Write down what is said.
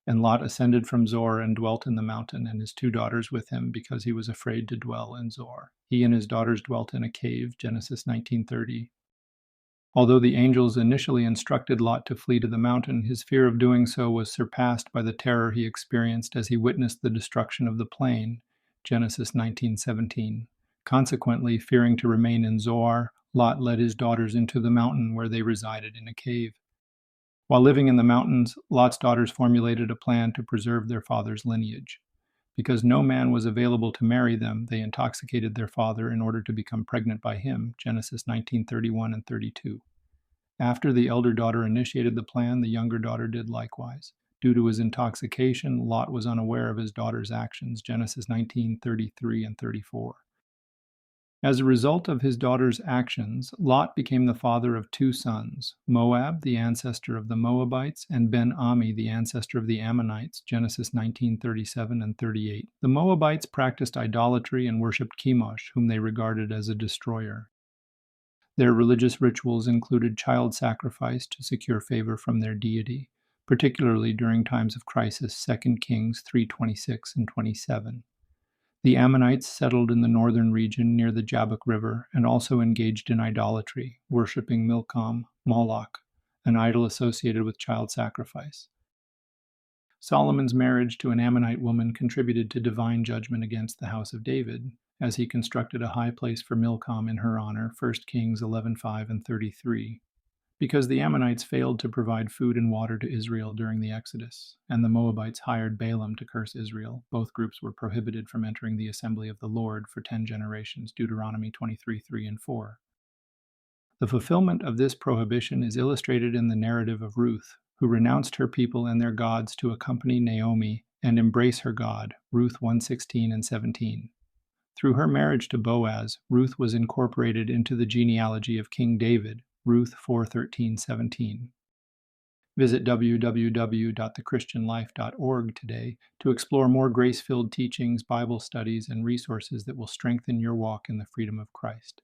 And Lot ascended from Zoar and dwelt in the mountain, and his 2 daughters with him, because he was afraid to dwell in Zoar. He and his daughters dwelt in a cave, Genesis 19:30. Although the angels initially instructed Lot to flee to the mountain, his fear of doing so was surpassed by the terror he experienced as he witnessed the destruction of the plain, Genesis 19:17. Consequently, fearing to remain in Zoar, Lot led his daughters into the mountain where they resided in a cave. While living in the mountains, Lot's daughters formulated a plan to preserve their father's lineage. Because no man was available to marry them, they intoxicated their father in order to become pregnant by him, Genesis 19:31 and 32. After the elder daughter initiated the plan, the younger daughter did likewise. Due to his intoxication, Lot was unaware of his daughter's actions, Genesis 19:33 and 34. As a result of his daughter's actions, Lot became the father of 2 sons, Moab, the ancestor of the Moabites, and Ben-Ami, the ancestor of the Ammonites, Genesis 19:37 and 38. The Moabites practiced idolatry and worshipped Chemosh, whom they regarded as a destroyer. Their religious rituals included child sacrifice to secure favor from their deity, particularly during times of crisis, 2 Kings 3:26 and 27. The Ammonites settled in the northern region near the Jabbok River and also engaged in idolatry, worshipping Milcom, Moloch, an idol associated with child sacrifice. Solomon's marriage to an Ammonite woman contributed to divine judgment against the house of David, as he constructed a high place for Milcom in her honor, 1 Kings 11:5 and 33. Because the Ammonites failed to provide food and water to Israel during the Exodus, and the Moabites hired Balaam to curse Israel, both groups were prohibited from entering the assembly of the Lord for 10 generations, Deuteronomy 23:3 and 4. The fulfillment of this prohibition is illustrated in the narrative of Ruth, who renounced her people and their gods to accompany Naomi and embrace her God, Ruth 1:16 and 17. Through her marriage to Boaz, Ruth was incorporated into the genealogy of King David, Ruth 4:13-17. Visit www.thechristianlife.org today to explore more grace-filled teachings, Bible studies, and resources that will strengthen your walk in the freedom of Christ.